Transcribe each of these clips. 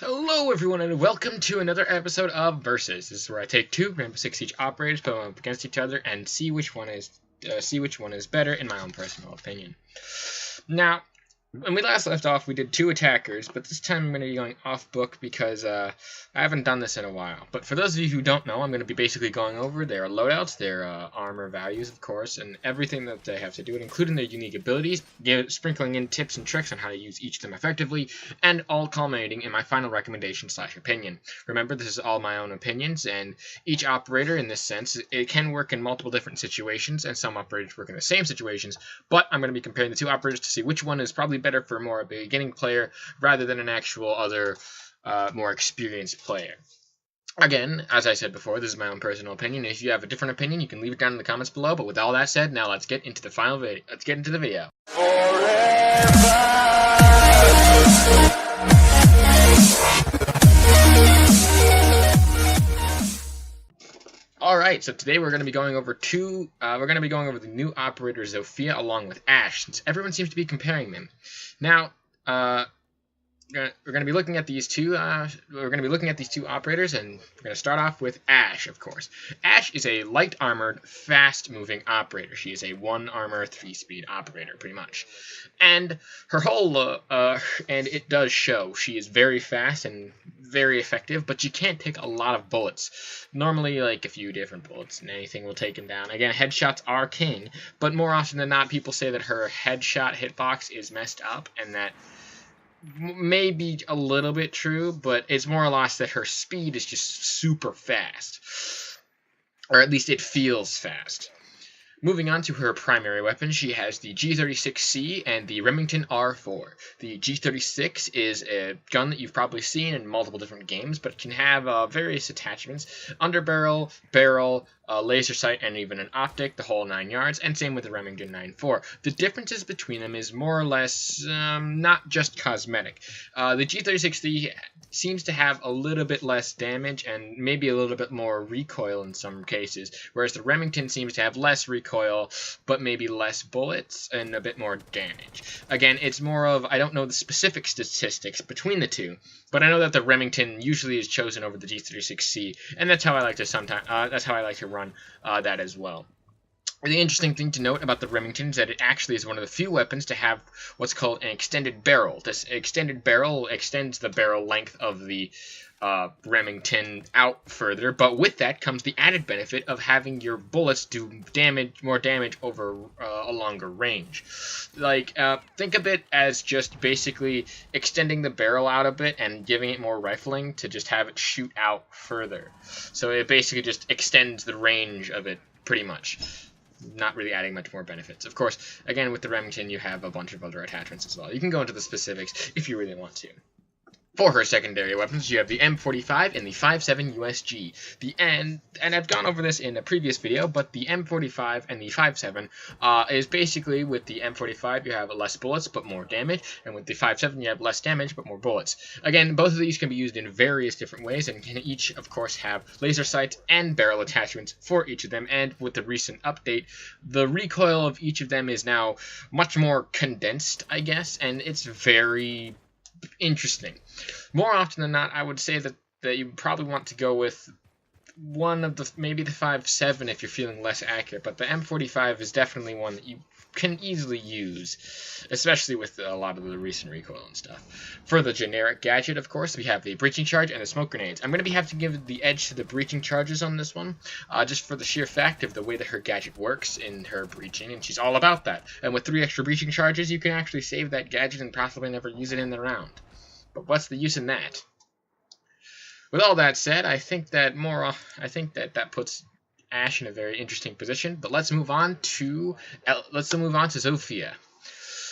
Hello everyone and welcome to another episode of Versus. This is where I take two Rainbow Six Siege operators, put them up against each other, and see which one is better in my own personal opinion. Now, when we last left off, we did two attackers, but this time I'm going to be going off book because I haven't done this in a while. But for those of you who don't know, I'm going to be basically going over their loadouts, their armor values, of course, and everything that they have to do, including their unique abilities, sprinkling in tips and tricks on how to use each of them effectively, and all culminating in my final recommendation/opinion. Remember, this is all my own opinions, and each operator, in this sense, it can work in multiple different situations, and some operators work in the same situations, but I'm going to be comparing the two operators to see which one is probably better for more of a beginning player rather than an actual other more experienced player. Again, as I said before, this is my own personal opinion. If you have a different opinion, you can leave it down in the comments below. But with all that said, now let's get into the final video. Let's get into the video. All right, so today we're going to be going over the new operator Zofia along with Ashe, since everyone seems to be comparing them. Now, we're going to be looking at these two. Operators, and we're going to start off with Ashe, of course. Ashe is a light armored, fast moving operator. She is a 1 armor, 3 speed operator, pretty much. And her whole and it does show. She is very fast and very effective, but you can't take a lot of bullets. Normally, like a few different bullets, and anything will take him down. Again, headshots are king, but more often than not, people say that her headshot hitbox is messed up, and that may be a little bit true, but it's more or less that her speed is just super fast. Or at least it feels fast. Moving on to her primary weapon, she has the G36C and the Remington R4. The G36 is a gun that you've probably seen in multiple different games, but it can have various attachments: underbarrel, barrel, laser sight, and even an optic, the whole 9 yards, and same with the Remington 9.4. The differences between them is more or less not just cosmetic. The G36C seems to have a little bit less damage and maybe a little bit more recoil in some cases, whereas the Remington seems to have less recoil but maybe less bullets and a bit more damage. Again, it's more of, I don't know the specific statistics between the two, but I know that the Remington usually is chosen over the G36C, and that's how I like to run that as well. The interesting thing to note about the Remington is that it actually is one of the few weapons to have what's called an extended barrel. This extended barrel extends the barrel length of the Remington out further, but with that comes the added benefit of having your bullets do more damage over a longer range. Like, think of it as just basically extending the barrel out a bit and giving it more rifling to just have it shoot out further. So it basically just extends the range of it pretty much, not really adding much more benefits. Of course, again, with the Remington, you have a bunch of other attachments as well. You can go into the specifics if you really want to. For her secondary weapons, you have the M45 and the 5.7 USG. And I've gone over this in a previous video, but the M45 and the 5.7 is basically, with the M45 you have less bullets but more damage, and with the 5.7 you have less damage but more bullets. Again, both of these can be used in various different ways, and can each, of course, have laser sights and barrel attachments for each of them. And with the recent update, the recoil of each of them is now much more condensed, I guess, and it's very interesting. More often than not, I would say that you probably want to go with one of maybe the 5.7 if you're feeling less accurate, but the M45 is definitely one that you can easily use, especially with a lot of the recent recoil and stuff. For the generic gadget, of course, we have the breaching charge and the smoke grenades. I'm going to have to give the edge to the breaching charges on this one, just for the sheer fact of the way that her gadget works in her breaching, and she's all about that. And with 3 extra breaching charges, you can actually save that gadget and possibly never use it in the round. But what's the use in that? With all that said, I think that puts Ashe in a very interesting position. But let's move on to Zofia.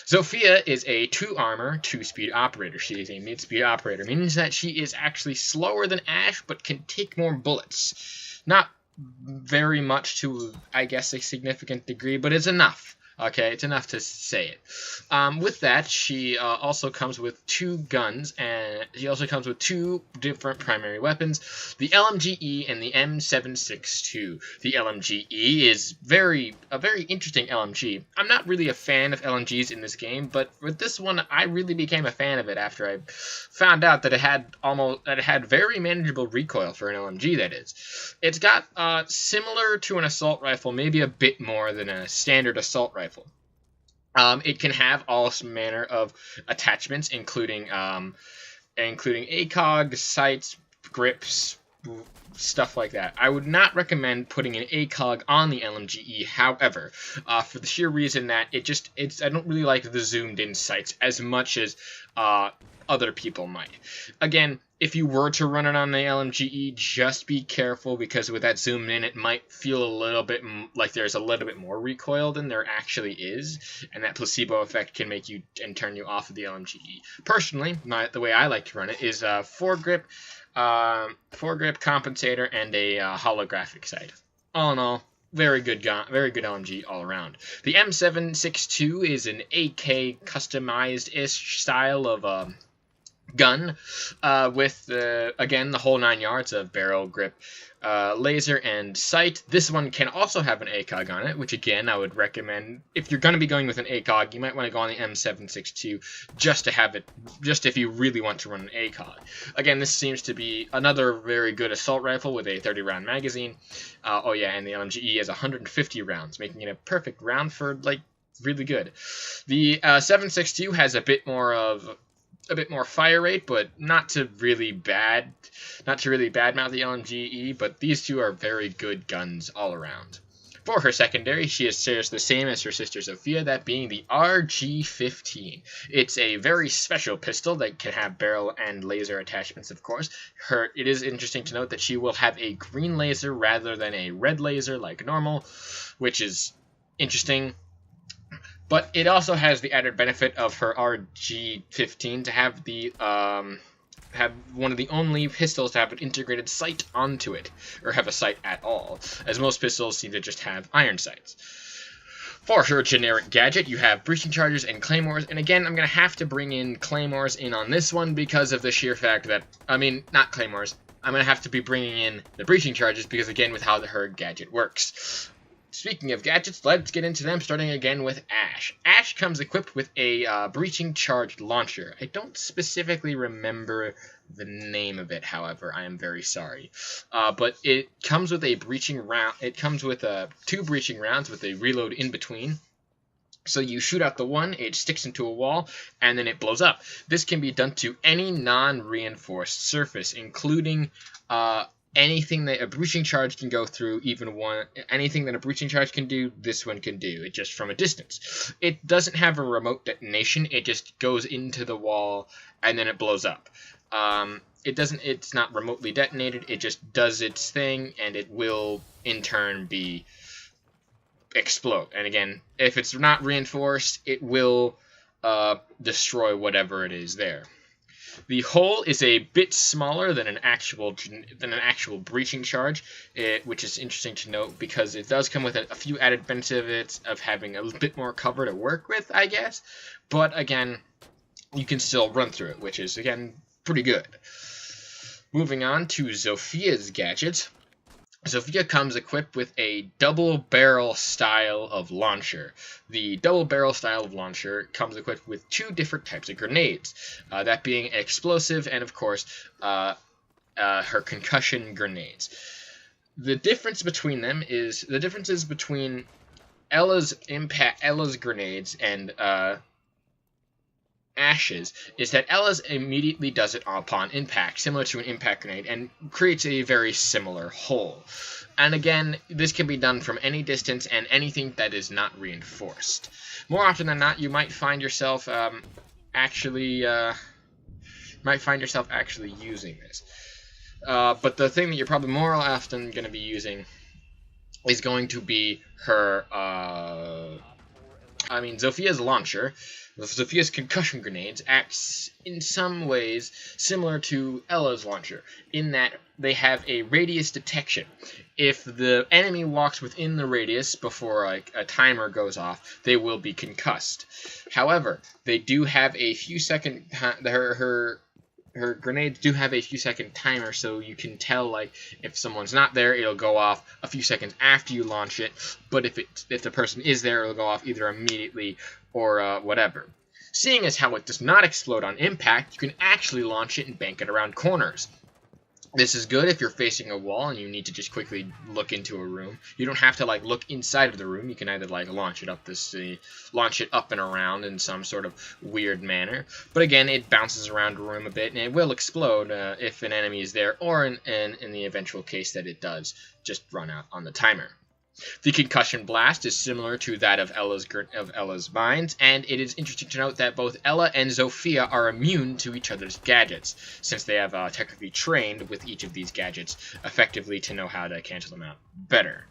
Zofia is a 2 armor, 2 speed operator. She is a mid-speed operator, means that she is actually slower than Ashe, but can take more bullets. Not very much to, I guess, a significant degree, but it's enough. Okay, it's enough to say it. With that, she also comes with 2 guns, and she also comes with 2 different primary weapons, the LMGE and the M762. The LMGE is a very interesting LMG. I'm not really a fan of LMGs in this game, but with this one, I really became a fan of it after I found out that it had very manageable recoil for an LMG. That is, it's got similar to an assault rifle, maybe a bit more than a standard assault rifle. It can have all manner of attachments, including ACOG, sights, grips, stuff like that. I would not recommend putting an ACOG on the LMGE, however, for the sheer reason that I don't really like the zoomed in sights as much as other people might. Again, if you were to run it on the LMGE, just be careful, because with that zoomed in, it might feel a little bit like there's a little bit more recoil than there actually is, and that placebo effect can make you and turn you off of the LMGE. Personally, the way I like to run it is foregrip compensator, and a holographic sight. All in all, very good LMG all around. The M762 is an AK customized-ish style of gun, with again the whole 9 yards of barrel, grip, laser, and sight. This one can also have an ACOG on it, which again I would recommend if you're going to be going with an ACOG. You might want to go on the M762 just to have it, just if you really want to run an ACOG. Again, this seems to be another very good assault rifle with a 30-round magazine. Oh yeah, and the LMGE has 150 rounds, making it a perfect round for really good. The 762 has a bit more fire rate, but not to really badmouth the LMGE, but these two are very good guns all around. For her secondary, she shares the same as her sister Zofia, that being the RG-15. It's a very special pistol that can have barrel and laser attachments, of course. It is interesting to note that she will have a green laser rather than a red laser like normal, which is interesting. But it also has the added benefit of her RG-15 to have one of the only pistols to have an integrated sight onto it, or have a sight at all, as most pistols seem to just have iron sights. For her generic gadget, you have breaching charges and claymores, and again, I'm going to have to bring in claymores in on this one because of the sheer fact that, not claymores, I'm going to have to be bringing in the breaching charges because, again, with how her gadget works. Speaking of gadgets, let's get into them, starting again with Ash. Ash comes equipped with a breaching charge launcher. I don't specifically remember the name of it, however, I am very sorry. But it comes with a breaching round. It comes with 2 breaching rounds with a reload in between. So you shoot out the one, it sticks into a wall, and then it blows up. This can be done to any non-reinforced surface, including anything that a breaching charge can go through, anything that a breaching charge can do, this one can do, it just from a distance. It doesn't have a remote detonation, it just goes into the wall, and then it blows up. It's not remotely detonated, it just does its thing, and it will, in turn, explode. And again, if it's not reinforced, it will destroy whatever it is there. The hole is a bit smaller than an actual breaching charge, which is interesting to note because it does come with a few added benefits of having a bit more cover to work with, I guess. But again, you can still run through it, which is, again, pretty good. Moving on to Zofia's gadgets. Zofia comes equipped with a double-barrel style of launcher. The double-barrel style of launcher comes equipped with 2 different types of grenades, that being explosive and, of course, her concussion grenades. The differences between Ella's grenades and Ash's is that Ella's immediately does it upon impact, similar to an impact grenade, and creates a very similar hole. And again, this can be done from any distance and anything that is not reinforced. More often than not, you might find yourself actually using this. But the thing that you're probably more often going to be using is going to be her Zofia's launcher, Zofia's concussion grenades, acts in some ways similar to Ella's launcher, in that they have a radius detection. If the enemy walks within the radius before a timer goes off, they will be concussed. However, they do have a few second her grenades do have a few second timer, so you can tell if someone's not there, it'll go off a few seconds after you launch it. But if the person is there, it'll go off either immediately or whatever. Seeing as how it does not explode on impact, you can actually launch it and bank it around corners. This is good if you're facing a wall and you need to just quickly look into a room. You don't have to look inside of the room. You can either launch it up and around in some sort of weird manner. But again, it bounces around the room a bit and it will explode if an enemy is there, or in the eventual case that it does just run out on the timer. The concussion blast is similar to that of Ella's mines, and it is interesting to note that both Ella and Zofia are immune to each other's gadgets, since they have technically trained with each of these gadgets effectively to know how to cancel them out better.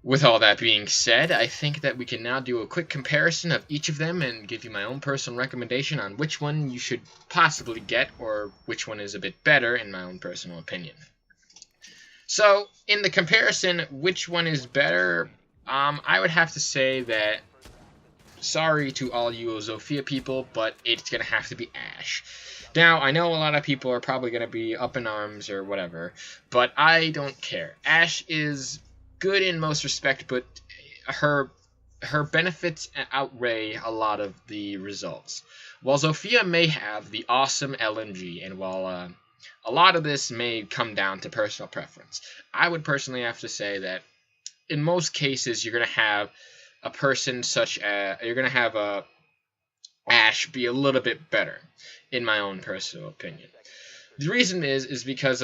With all that being said, I think that we can now do a quick comparison of each of them and give you my own personal recommendation on which one you should possibly get, or which one is a bit better in my own personal opinion. So, in the comparison, which one is better, I would have to say that, sorry to all you Zofia people, but it's going to have to be Ashe. Now, I know a lot of people are probably going to be up in arms or whatever, but I don't care. Ashe is good in most respects, but her benefits outweigh a lot of the results. While Zofia may have the awesome LMG, and while a lot of this may come down to personal preference, I would personally have to say that in most cases you're going to have a person Ashe be a little bit better, in my own personal opinion. The reason is because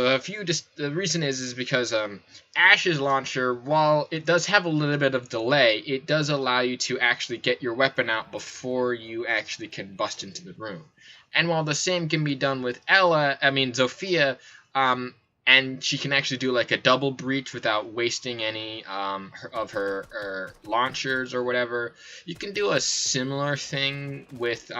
Ashe's launcher, while it does have a little bit of delay, it does allow you to actually get your weapon out before you actually can bust into the room. And while the same can be done with Zofia, and she can actually do a double breach without wasting any of her launchers or whatever, you can do a similar thing with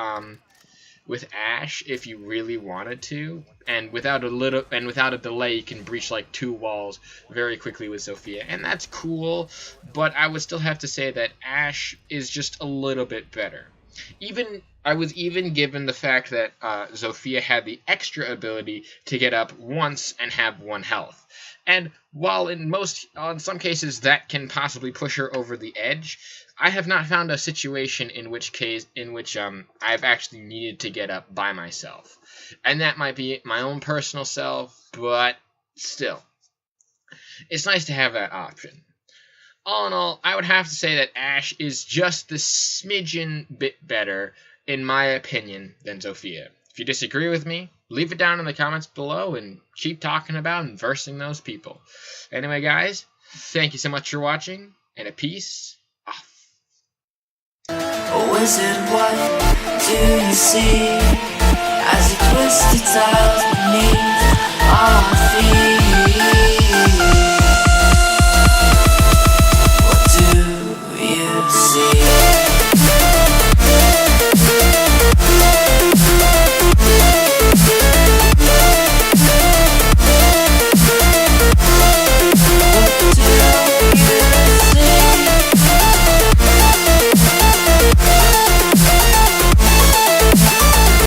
Ashe if you really wanted to, and without a delay you can breach 2 walls very quickly with Zofia, and that's cool. But I would still have to say that Ashe is just a little bit better. I was even given the fact that Zofia had the extra ability to get up once and have 1 health. And while in some cases that can possibly push her over the edge, I have not found a situation in which I've actually needed to get up by myself. And that might be my own personal self, but still, it's nice to have that option. All in all, I would have to say that Ashe is just the smidgen bit better, in my opinion, than Zofia. If you disagree with me, leave it down in the comments below and keep talking about and versing those people. Anyway, guys, thank you so much for watching, and a peace off. Oh, wizard, what do you see as you twist your tiles beneath?